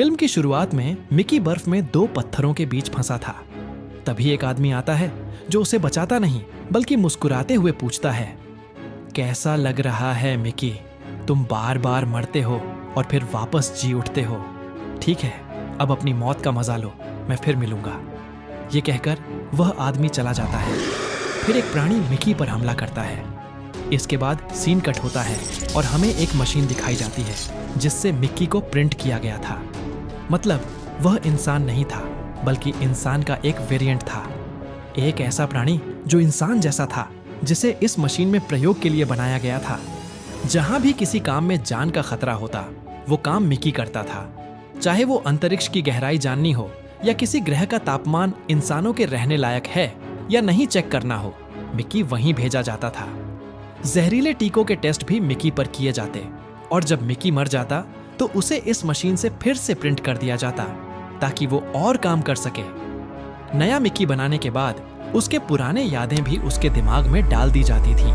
Film की शुरुआत में मिकी बर्फ में दो पत्थरों के बीच फंसा था। तभी एक आदमी आता है जो उसे बचाता नहीं बल्कि मुस्कुराते हुए पूछता है, कैसा लग रहा है मिकी? तुम बार बार मरते हो और फिर वापस जी उठते हो। ठीक है, अब अपनी मौत का मजा लो, मैं फिर मिलूंगा। ये कहकर वह आदमी चला जाता है। फिर एक प्राणी मिकी पर हमला करता है। इसके बाद सीन कट होता है और हमें एक मशीन दिखाई जाती है जिससे मिक्की को प्रिंट किया गया था। मतलब वह इंसान नहीं था बल्कि इंसान का एक वेरिएंट था। एक ऐसा प्राणी जो इंसान जैसा था, जिसे इस मशीन में प्रयोग के लिए बनाया गया था। जहां भी किसी काम में जान का खतरा होता, वो काम मिकी करता था। चाहे वो अंतरिक्ष की गहराई जाननी हो या किसी ग्रह का तापमान इंसानों के रहने लायक है या नहीं चेक करना हो, मिकी वहीं भेजा जाता था। जहरीले टीकों के टेस्ट भी मिकी पर किए जाते और जब मिकी मर जाता तो उसे इस मशीन से फिर से प्रिंट कर दिया जाता ताकि वो और काम कर सके। नया मिकी बनाने के बाद उसके पुराने यादें भी उसके दिमाग में डाल दी जाती थी।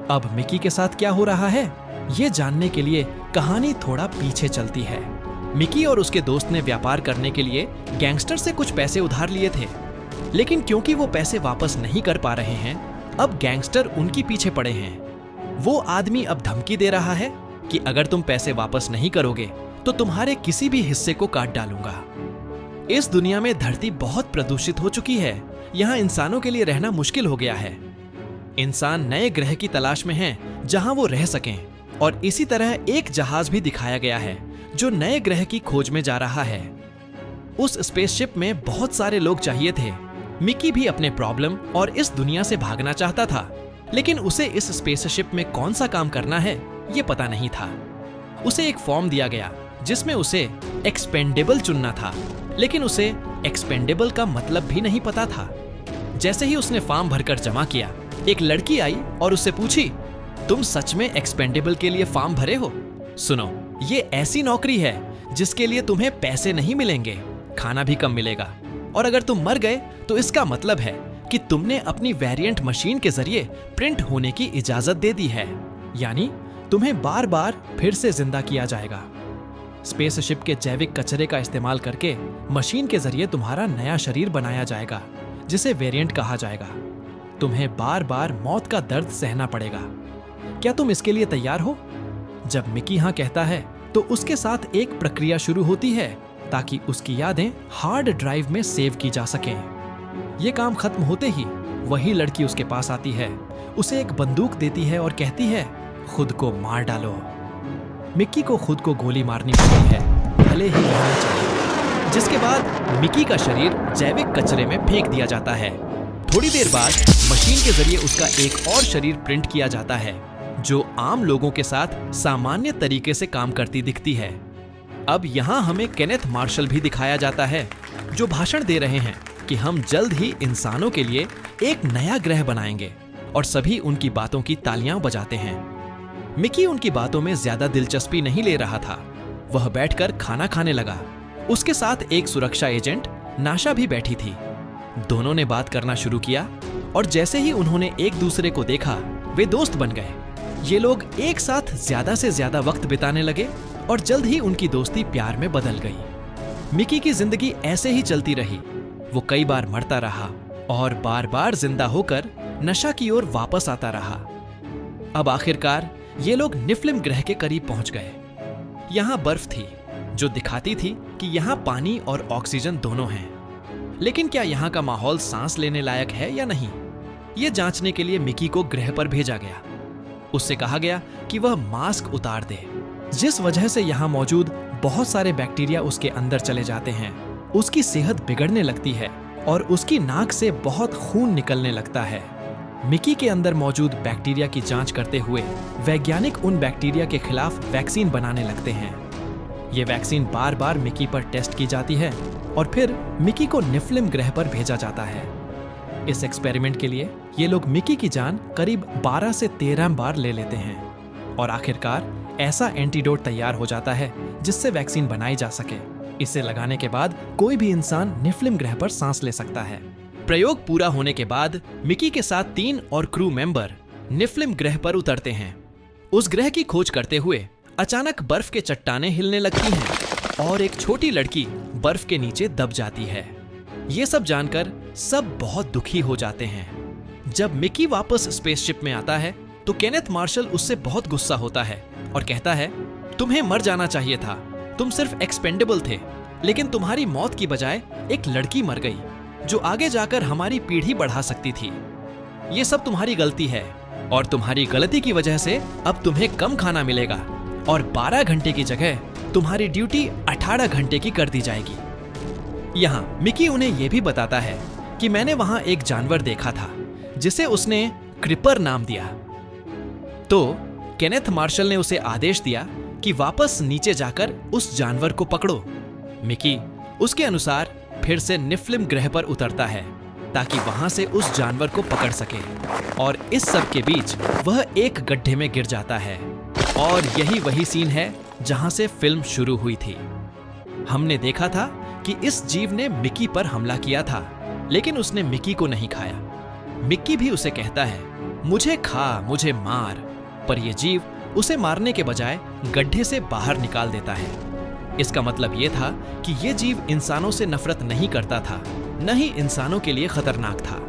अब मिकी के साथ क्या हो रहा है, ये जानने के लिए कहानी थोड़ा पीछे चलती है। मिकी और उसके दोस्त ने व्यापार करने के लिए गैंगस्टर से कुछ पैसे उधार लिए थे, लेकिन क्योंकि वो पैसे वापस नहीं कर पा रहे हैं, अब गैंगस्टर उनके पीछे पड़े हैं। वो आदमी अब धमकी दे रहा है कि अगर तुम पैसे वापस नहीं करोगे तो तुम्हारे किसी भी हिस्से को काट डालूंगा। इस दुनिया में धरती बहुत प्रदूषित हो चुकी है। यहाँ इंसानों के लिए रहना मुश्किल हो गया है। इंसान नए ग्रह की तलाश में हैं जहां वो रह सकें, और इसी तरह एक जहाज भी दिखाया गया है जो नए ग्रह की खोज में जा रहा है। उस स्पेसशिप में बहुत सारे लोग चाहिए थे। मिकी भी अपने प्रॉब्लम और इस दुनिया से भागना चाहता था, लेकिन उसे इस स्पेसशिप में कौन सा काम करना है ये पता नहीं था। उसे एक फॉर्म दिया गया जिसमें उसे एक्सपेंडेबल चुनना था, लेकिन उसे एक्सपेंडेबल का मतलब भी नहीं पता था। जैसे ही उसने फॉर्म भरकर जमा किया, एक लड़की आई और उससे पूछी, तुम सच में एक्सपेंडेबल के लिए फॉर्म भरे हो? सुनो, ये ऐसी नौकरी है जिसके लिए तुम्हें पैसे नहीं मिलेंगे, खाना भी कम मिलेगा, और अगर तुम मर गए तो इसका मतलब है कि तुमने अपनी वेरिएंट मशीन के जरिए प्रिंट होने की इजाजत दे दी है, यानी तुम्हें बार बार फिर से जिंदा किया जाएगा। स्पेसशिप के जैविक कचरे का इस्तेमाल करके मशीन के जरिए तुम्हारा नया शरीर बनाया जाएगा जिसे वेरिएंट कहा जाएगा। तुम्हें बार बार मौत का दर्द सहना पड़ेगा। क्या तुम इसके लिए तैयार हो? जब मिकी हाँ कहता है तो उसके साथ एक प्रक्रिया शुरू होती है ताकि उसकी यादें हार्ड ड्राइव में सेव की जा सकें। ये काम खत्म होते ही वही लड़की उसके पास आती है, उसे एक बंदूक देती है और कहती है, खुद को मार डालो। मिकी को खुद को गोली मारनी पड़ती है, भले ही रहना चाहिए। जिसके बाद मिकी का शरीर जैविक कचरे में फेंक दिया जाता है। थोड़ी देर बाद मशीन के जरिए उसका एक और शरीर प्रिंट किया जाता है जो आम लोगों के साथ सामान्य तरीके से काम करती दिखती है। अब यहाँ हमें केनेथ मार्शल भी दिखाया जाता है जो भाषण दे रहे हैं कि हम जल्द ही इंसानों के लिए एक नया ग्रह बनाएंगे, और सभी उनकी बातों की तालियां बजाते हैं। मिकी उनकी बातों में ज्यादा दिलचस्पी नहीं ले रहा था। वह बैठकर खाना खाने लगा। उसके साथ एक सुरक्षा एजेंट नाशा भी बैठी थी। दोनों ने बात करना शुरू किया और जैसे ही उन्होंने एक दूसरे को देखा, वे दोस्त बन गए। ये लोग एक साथ ज्यादा से ज्यादा वक्त बिताने लगे और जल्द ही उनकी दोस्ती प्यार में बदल गई। मिकी की जिंदगी ऐसे ही चलती रही। वो कई बार मरता रहा और बार बार जिंदा होकर नशा की ओर वापस आता रहा। अब आखिरकार ये लोग निफ्लिम ग्रह के करीब पहुंच गए। यहाँ बर्फ थी जो दिखाती थी कि यहाँ पानी और ऑक्सीजन दोनों हैं। लेकिन क्या यहाँ का माहौल सांस लेने लायक है या नहीं, ये जांचने के लिए मिकी को ग्रह पर भेजा गया। उससे कहा गया कि वह मास्क उतार दे, जिस वजह से यहाँ मौजूद बहुत सारे बैक्टीरिया उसके अंदर चले जाते हैं। उसकी सेहत बिगड़ने लगती है और उसकी नाक से बहुत खून निकलने लगता है। मिकी के अंदर मौजूद बैक्टीरिया की जांच करते हुए वैज्ञानिक उन बैक्टीरिया के खिलाफ वैक्सीन बनाने लगते हैं। ये वैक्सीन बार बार मिकी पर टेस्ट की जाती है और फिर मिकी को निफ्लिम ग्रह पर भेजा जाता है। इस एक्सपेरिमेंट के लिए ये लोग मिकी की जान करीब 12 से 13 बार ले लेते हैं और आखिरकार ऐसा एंटीडोट तैयार हो जाता है जिससे वैक्सीन बनाई जा सके। इसे लगाने के बाद कोई भी इंसान निफ्लिम ग्रह पर सांस ले सकता है। प्रयोग पूरा होने के बाद मिकी के साथ 3 और क्रू मेंबर निफ्लिम ग्रह पर उतरते हैं। उस ग्रह की खोज करते हुए अचानक बर्फ के चट्टानें हिलने लगती हैं और एक छोटी लड़की बर्फ के नीचे दब जाती है। ये सब जानकर सब बहुत दुखी हो जाते हैं। जब मिकी वापस स्पेसशिप में आता है तो केनेथ मार्शल उससे बहुत गुस्सा होता है और कहता है, तुम्हें मर जाना चाहिए था, तुम सिर्फ एक्सपेंडेबल थे, लेकिन तुम्हारी मौत की बजाय एक लड़की मर गई जो आगे जाकर हमारी पीढ़ी बढ़ा सकती थी। ये सब तुम्हारी गलती है और तुम्हारी गलती की वजह से अब तुम्हें कम खाना मिलेगा और 12 घंटे की जगह तुम्हारी ड्यूटी 18 घंटे की कर दी जाएगी। यहाँ मिकी उन्हें यह भी बताता है कि मैंने वहां एक जानवर देखा था जिसे उसने क्रिपर नाम दिया। तो केनेथ मार्शल ने उसे आदेश दिया कि वापस नीचे जाकर उस जानवर को पकड़ो। मिकी उसके अनुसार फिर से निफ्लिम ग्रह पर उतरता है ताकि वहां से उस जानवर को पकड़ सके और इस सब के बीच वह एक गड्ढे में गिर जाता है। और यही वही सीन है जहां से फिल्म शुरू हुई थी। हमने देखा था कि इस जीव ने मिकी पर हमला किया था, लेकिन उसने मिकी को नहीं खाया। मिकी भी उसे कहता है, मुझे खा, मुझे मार, पर यह जीव उसे मारने के बजाय गड्ढे से बाहर निकाल देता है। इसका मतलब यह था कि यह जीव इंसानों से नफरत नहीं करता था, न ही इंसानों के लिए खतरनाक था।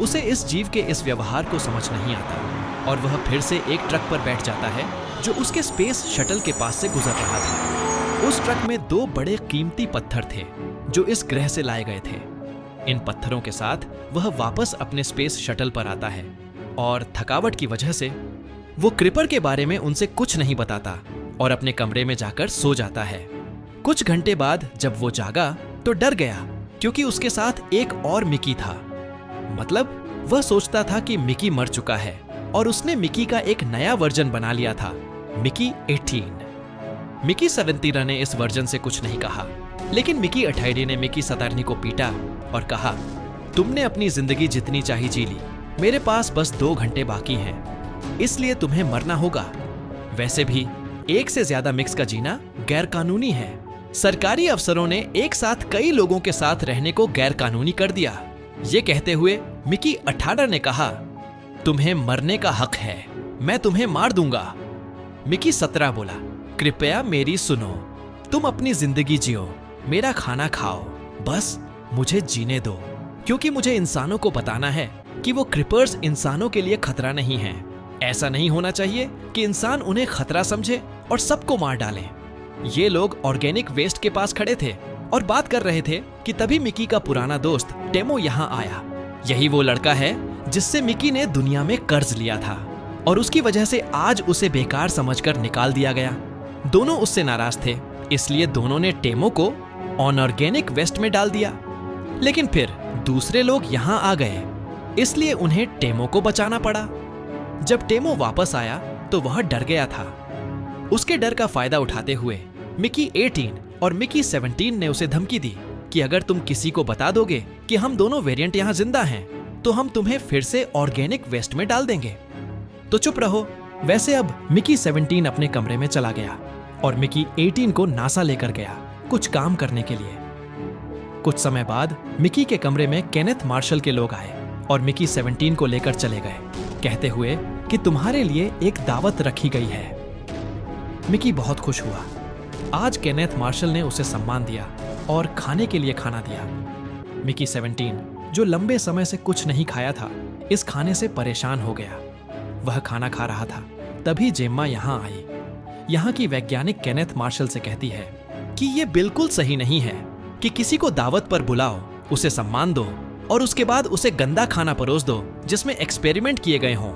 उसे इस जीव के इस व्यवहार को समझ नहीं आता और वह फिर से एक ट्रक पर बैठ जाता है जो उसके स्पेस शटल के पास से गुजर रहा था। उस ट्रक में 2 बड़े कीमती पत्थर थे जो इस ग्रह से लाए गए थे। इन पत्थरों के साथ वह वापस अपने स्पेस शटल पर आता है और थकावट की वजह से वो क्रिपर के बारे में उनसे कुछ नहीं बताता और अपने कमरे में जाकर सो जाता है। कुछ घंटे बाद जब वो जागा तो डर गया क्योंकि उसके साथ एक और मिकी था। मतलब वह सोचता था कि मिकी मर चुका है और उसने मिकी का एक नया वर्जन बना लिया था, मिकी 18। मिकी 17 ने इस वर्जन से कुछ नहीं कहा, लेकिन मिकी 18 ने मिकी 17 को पीटा और कहा, तुमने अपनी जिंदगी जितनी चाही जी ली, मेरे पास बस 2 घंटे बाकी हैं, इसलिए तुम्हें मरना होगा। वैसे भी एक से ज्यादा मिक्स का जीना गैर कानूनी है। सरकारी अफसरों ने एक साथ कई लोगों के साथ रहने को गैर कानूनी कर दिया। ये कहते हुए मिकी 18 ने कहा, तुम्हें मरने का हक है, मैं तुम्हें मार दूंगा। मिकी 17 बोला, कृपया मेरी सुनो, तुम अपनी जिंदगी जियो, मेरा खाना खाओ, बस मुझे जीने दो, क्योंकि मुझे इंसानों को बताना है कि वो क्रिपर्स इंसानों के लिए खतरा नहीं है। ऐसा नहीं होना चाहिए कि इंसान उन्हें खतरा समझे और सबको मार डालें। ये लोग ऑर्गेनिक वेस्ट के पास खड़े थे और बात कर रहे थे कि तभी मिकी का पुराना दोस्त टेमो यहाँ आया। यही वो लड़का है जिससे मिकी ने दुनिया में कर्ज लिया था और उसकी वजह से आज उसे बेकार समझकर निकाल दिया गया। दोनों उससे नाराज थे, इसलिए दोनों ने टेमो को अनऑर्गेनिक वेस्ट में डाल दिया। लेकिन फिर दूसरे लोग यहाँ आ गए, इसलिए उन्हें टेमो को बचाना पड़ा। जब टेमो वापस आया तो वह डर गया था। उसके डर का फायदा उठाते हुए मिकी 18 और मिकी 17 ने उसे धमकी दी कि अगर तुम किसी को बता दोगे कि हम दोनों वेरिएंट यहाँ जिंदा हैं, तो हम तुम्हें फिर से ऑर्गेनिक वेस्ट में डाल देंगे। तो चुप रहो। वैसे अब मिकी 17 अपने कमरे में चला गया और मिकी 18 को नासा लेकर गया कुछ काम करने के लिए। कुछ समय बाद मिकी के कमरे में केनेथ मार्शल के लोग आए और मिकी 17 को लेकर चले गए, कहते हुए कि तुम्हारे लिए एक दावत रखी गई है। मिकी बहुत खुश हुआ। आज केनेथ मार्शल ने उसे सम्मान दिया और खाने के लिए खाना दिया। मिकी 17, जो लंबे समय से कुछ नहीं खाया था, इस खाने से परेशान हो गया। वह खाना खा रहा था, तभी जेम्मा यहाँ आई। यहाँ की वैज्ञानिक केनेथ मार्शल से कहती है कि यह बिल्कुल सही नहीं है कि किसी को दावत पर बुलाओ, उसे सम्मान दो और उसके बाद उसे गंदा खाना परोस दो जिसमें एक्सपेरिमेंट किए गए हों।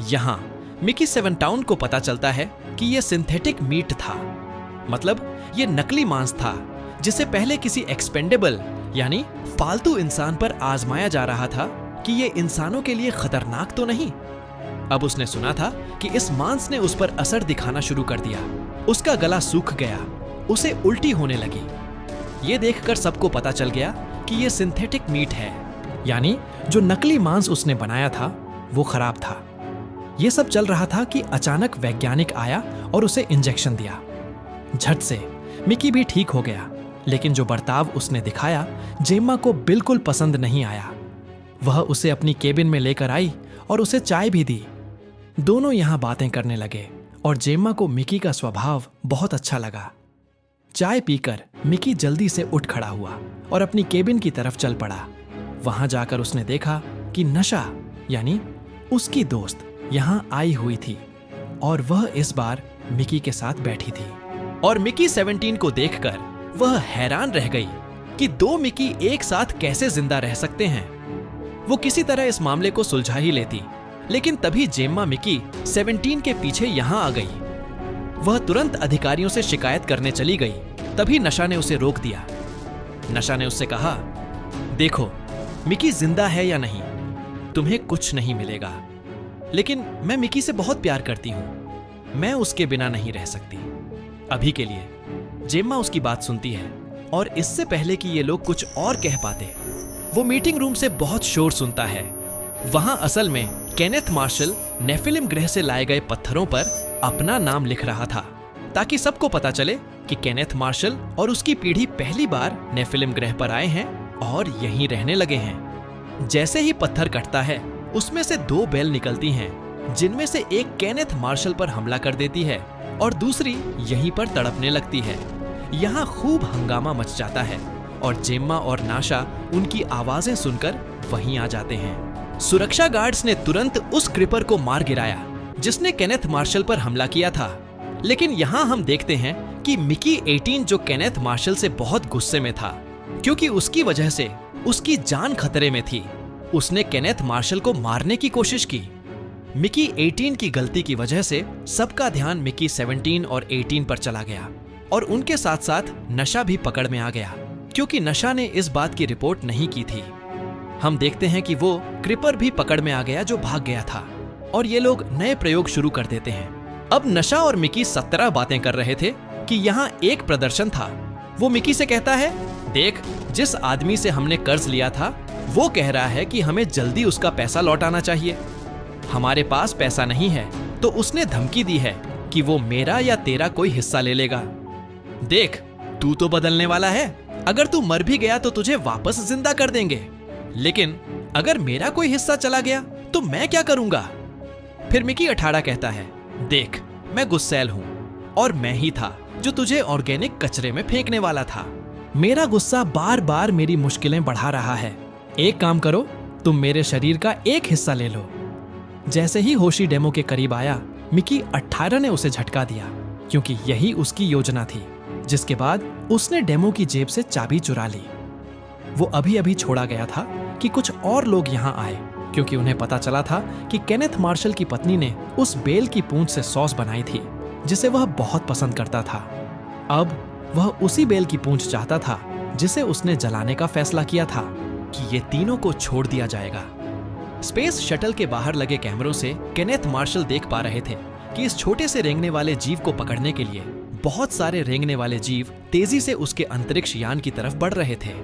यहाँ मिकी 7 टाउन को पता चलता है कि यह सिंथेटिक मीट था, मतलब यह नकली मांस था जिसे पहले किसी एक्सपेंडेबल यानी फालतू इंसान पर आजमाया जा रहा था कि यह इंसानों के लिए खतरनाक तो नहीं। अब उसने सुना था कि इस मांस ने उस पर असर दिखाना शुरू कर दिया। उसका गला सूख गया, उसे उल्टी होने लगी। यह देखकर सबको पता चल गया कि यह सिंथेटिक मीट है, यानी जो नकली मांस उसने बनाया था वो खराब था। यह सब चल रहा था कि अचानक वैज्ञानिक आया और उसे इंजेक्शन दिया। झट से मिकी भी ठीक हो गया, लेकिन जो बर्ताव उसने दिखाया जेम्मा को बिल्कुल पसंद नहीं आया। वह उसे अपनी केबिन में लेकर आई और उसे चाय भी दी। दोनों यहाँ बातें करने लगे और जेम्मा को मिकी का स्वभाव बहुत अच्छा लगा। चाय पीकर मिकी जल्दी से उठ खड़ा हुआ और अपनी केबिन की तरफ चल पड़ा। वहां जाकर उसने देखा कि नशा यानी उसकी दोस्त यहां आई हुई थी और वह इस बार मिकी के साथ बैठी थी। और मिकी 17 को देखकर वह हैरान रह गई कि दो मिकी एक साथ कैसे जिंदा रह सकते हैं। वो किसी तरह इस मामले को सुलझा ही लेती, लेकिन तभी जेम्मा मिकी 17 के पीछे यहां आ गई। वह तुरंत अधिकारियों से शिकायत करने चली गई। तभी नशा ने उसे रोक दिया। नशा ने उससे कहा, देखो मिकी जिंदा है या नहीं, तुम्हें कुछ नहीं मिलेगा, लेकिन मैं मिकी से बहुत प्यार करती हूं, मैं उसके बिना नहीं रह सकती अभी के लिए। जेम्मा उसकी बात सुनती है और इससे पहले कि ये लोग कुछ और कह पाते, वो मीटिंग रूम से बहुत शोर सुनता है। वहां असल में केनेथ मार्शल नेफिलिम ग्रह से लाए गए पत्थरों पर अपना नाम लिख रहा था, ताकि सबको पता चले कि केनेथ मार्शल और उसकी पीढ़ी पहली बार नेफिलिम ग्रह पर आए हैं और यहीं रहने लगे हैं। जैसे ही पत्थर कटता है, उसमें से दो बेल निकलती हैं, जिनमें से एक केनेथ मार्शल पर हमला कर देती है और दूसरी यहीं पर तड़पने लगती है। यहाँ खूब हंगामा मच जाता है और जेम्मा और नाशा उनकी आवाजें सुनकर वहीं आ जाते हैं। सुरक्षा गार्ड्स ने तुरंत उस क्रिपर को मार गिराया जिसने केनेथ मार्शल पर हमला किया था। लेकिन यहाँ हम देखते हैं कि मिकी 18 जो केनेथ मार्शल से बहुत गुस्से में था, क्योंकि उसकी वजह से उसकी जान खतरे में थी, उसने केनेथ मार्शल को मारने की कोशिश की। मिकी 18 की गलती की वजह से सबका ध्यान मिकी 17 और 18 पर चला गया और उनके साथ साथ नशा भी पकड़ में आ गया, क्योंकि नशा ने इस बात की रिपोर्ट नहीं की थी। हम देखते हैं कि वो क्रिपर भी पकड़ में आ गया जो भाग गया था और ये लोग नए प्रयोग शुरू कर देते हैं। अब नशा और मिकी 17 बातें कर रहे थे कि यहाँ एक प्रदर्शन था। वो मिकी से कहता है, देख, जिस आदमी से हमने कर्ज लिया था वो कह रहा है कि हमें जल्दी उसका पैसा लौटाना चाहिए। हमारे पास पैसा नहीं है, तो उसने धमकी दी है कि वो मेरा या तेरा कोई हिस्सा ले लेगा। देख, तू तो बदलने वाला है, अगर तू मर भी गया तो तुझे वापस जिंदा कर देंगे, लेकिन अगर मेरा कोई हिस्सा चला गया तो मैं क्या करूंगा। फिर मिकी 18 कहता है, देख, मैं गुस्सैल हूं और मैं ही था जो तुझे ऑर्गेनिक कचरे में फेंकने वाला था। मेरा गुस्सा बार बार मेरी मुश्किलें बढ़ा रहा है। एक काम करो, तुम मेरे शरीर का एक हिस्सा ले लो। जैसे ही होशी डेमो के करीब आया, मिकी 18 ने उसे झटका दिया, क्योंकि यही उसकी योजना थी। जिसके बाद उसने डेमो की जेब से चाबी चुरा ली। वो अभी अभी छोड़ा गया था कि कुछ और लोग यहाँ आए, क्योंकि उन्हें पता चला था कि केनेथ मार्शल की पत्नी ने उस बेल की पूंछ से सॉस बनाई थी, जिसे वह बहुत पसंद करता था। अब वह उसी बेल की पूंछ चाहता था जिसे उसने जलाने का फैसला किया था कि ये तीनों को छोड़ दिया जाएगा। स्पेस शटल के बाहर लगे कैमरों से केनेथ मार्शल देख पा रहे थे कि इस छोटे से रेंगने वाले जीव को पकड़ने के लिए बहुत सारे रेंगने वाले जीव तेजी से उसके अंतरिक्ष यान की तरफ बढ़ रहे थे।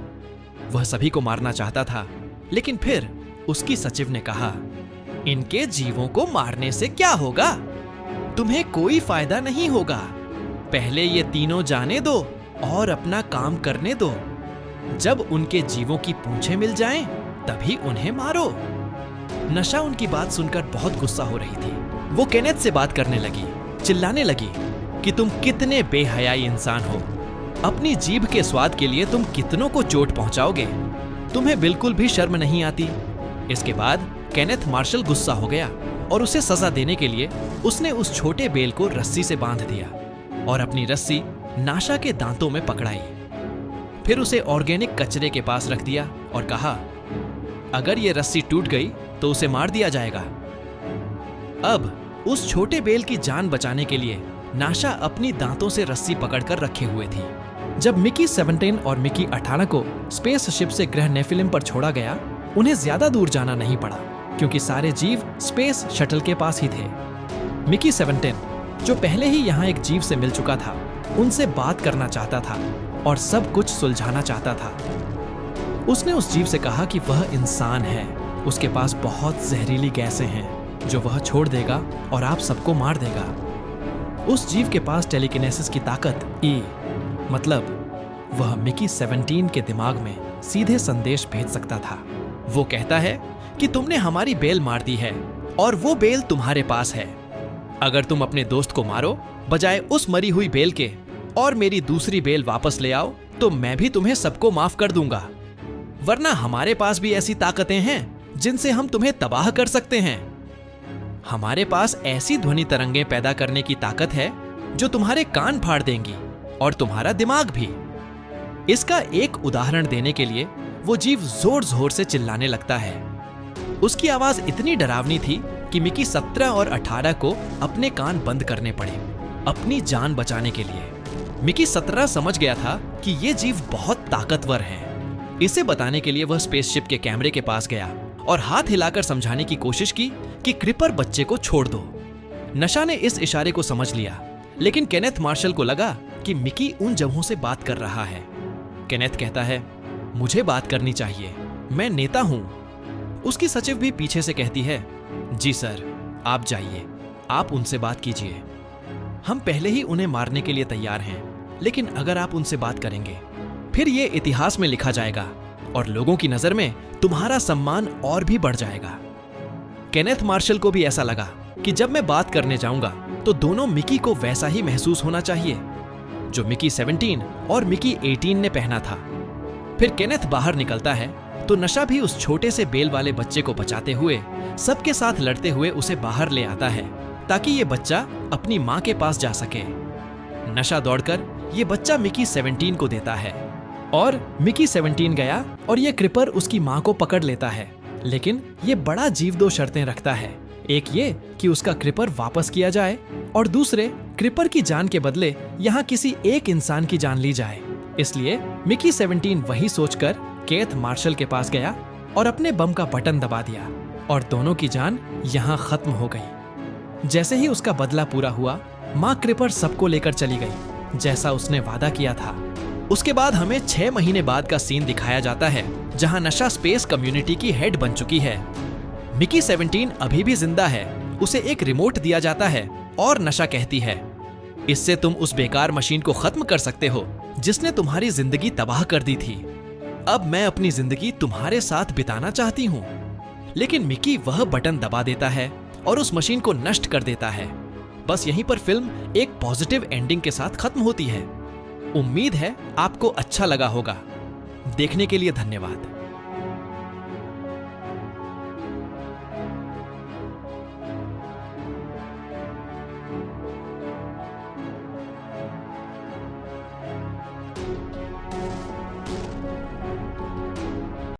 वह सभी को मारना चाहता था, लेकिन फिर उसकी सचिव ने कहा, इनके जीवों को मारने से क्या होगा? तुम्हें कोई फायदा नहीं होगा। पहले ये तीनों जाने दो और अपना काम करने दो। जब उनके जीवों की पूंछें मिल जाएं, तभी उन्हें मारो। नशा उनकी बात सुनकर बहुत गुस्सा हो रही थी। वो केनेथ से बात करने लगी, चिल्लाने लगी कि तुम कितने बेहयाई इंसान हो। अपनी जीभ के स्वाद के लिए तुम कितनों को चोट पहुंचाओगे। तुम्हें बिल्कुल भी शर्म नहीं आती। इसके बाद केनेथ मार्शल गुस्सा हो गया और उसे सजा देने के लिए उसने उस छोटे बेल को रस्सी से बांध दिया और अपनी रस्सी नाशा के दांतों में पकड़ाई। फिर उसे ऑर्गेनिक कचरे के पास रख दिया और कहा, अगर ये रस्सी टूट गई तो उसे मार दिया जाएगा। अब उस छोटे बेल की जान बचाने के लिए नाशा अपनी दांतों से रस्सी पकड़कर रखे हुए थी। जब मिकी 17 और मिकी 18 को स्पेस शिप से ग्रह नेफिलिम पर छोड़ा गया, उन्हें ज्यादा दूर जाना नहीं पड़ा, क्योंकि सारे जीव स्पेस शटल के पास ही थे। मिकी 17, जो पहले ही यहाँ एक जीव से मिल चुका था, उनसे बात करना चाहता था और सब कुछ सुलझाना चाहता था। उसने उस जीव से कहा कि वह इंसान है, उसके पास बहुत जहरीली गैसें हैं जो वह छोड़ देगा और आप सबको मार देगा। उस जीव के पास टेलीकिनेसिस की ताकत मतलब वह मिकी 17 के दिमाग में सीधे संदेश भेज सकता था। वो कहता है कि तुमने हमारी बेल मार दी है और वो बेल तुम्हारे पास है। अगर तुम अपने दोस्त को मारो बजाय उस मरी हुई बेल के, और मेरी दूसरी बेल वापस ले आओ तो मैं भी तुम्हें सबको माफ कर दूंगा। वरना हमारे पास भी ऐसी ताकतें हैं जिनसे हम तुम्हें तबाह कर सकते हैं। हमारे पास ऐसी ध्वनि तरंगें पैदा करने की ताकत है जो तुम्हारे कान फाड़ देंगी और तुम्हारा दिमाग भी। इसका एक उदाहरण देने के लिए वो जीव जोर जोर से चिल्लाने लगता है। उसकी आवाज इतनी डरावनी थी कि मिकी 17 और 18 को अपने कान बंद करने पड़े अपनी जान बचाने के लिए। मिकी 17 समझ गया था कि ये जीव बहुत ताकतवर है। इसे बताने के लिए वह स्पेसशिप के कैमरे के पास गया और हाथ हिलाकर समझाने की कोशिश की कि क्रिपर बच्चे को छोड़ दो। नशा ने इस इशारे को समझ लिया, लेकिन केनेथ मार्शल को लगा कि मिकी उन जगहों से बात कर रहा है। केनेथ कहता है, मुझे बात करनी चाहिए, मैं नेता हूं। उसकी सचिव भी पीछे से कहती है, जी सर, आप जाइए, आप उनसे बात कीजिए। हम पहले ही उन्हें मारने के लिए तैयार हैं, लेकिन अगर आप उनसे बात करेंगे फिर ये इतिहास में लिखा जाएगा और लोगों की नजर में तुम्हारा सम्मान और भी बढ़ जाएगा। केनेथ मार्शल को भी ऐसा लगा कि जब मैं बात करने जाऊंगा तो दोनों मिकी को वैसा ही महसूस होना चाहिए जो मिकी 17 और मिकी 18 ने पहना था। फिर केनेथ बाहर निकलता है तो नशा भी उस छोटे से बेल वाले बच्चे को बचाते हुए सबके साथ लड़ते हुए उसे बाहर ले आता है ताकि ये बच्चा अपनी माँ के पास जा सके। नशा दौड़कर ये बच्चा मिकी 17 को देता है और मिकी 17 गया और ये क्रिपर उसकी माँ को पकड़ लेता है। लेकिन ये बड़ा जीव 2 शर्तें रखता है, एक ये कि उसका क्रिपर वापस किया जाए और दूसरे क्रिपर की जान के बदले यहाँ किसी एक इंसान की जान ली जाए। इसलिए मिकी 17 वही सोचकर केनेथ मार्शल के पास गया और अपने बम का बटन दबा दिया और दोनों की जान यहाँ खत्म हो गई। जैसे ही उसका बदला पूरा हुआ, माँ क्रिपर सबको लेकर चली गई जैसा उसने वादा किया था। उसके बाद हमें 6 महीने बाद का सीन दिखाया जाता है जहां नशा स्पेस कम्युनिटी की हेड बन चुकी है। मिकी 17 अभी भी जिंदा है, उसे एक रिमोट दिया जाता है और नशा कहती है, इससे तुम उस बेकार मशीन को खत्म कर सकते हो जिसने तुम्हारी जिंदगी तबाह कर दी थी। अब मैं अपनी जिंदगी तुम्हारे साथ बिताना चाहती हूँ। लेकिन मिकी वह बटन दबा देता है और उस मशीन को नष्ट कर देता है। बस यहीं पर फिल्म एक पॉजिटिव एंडिंग के साथ खत्म होती है। उम्मीद है आपको अच्छा लगा होगा। देखने के लिए धन्यवाद।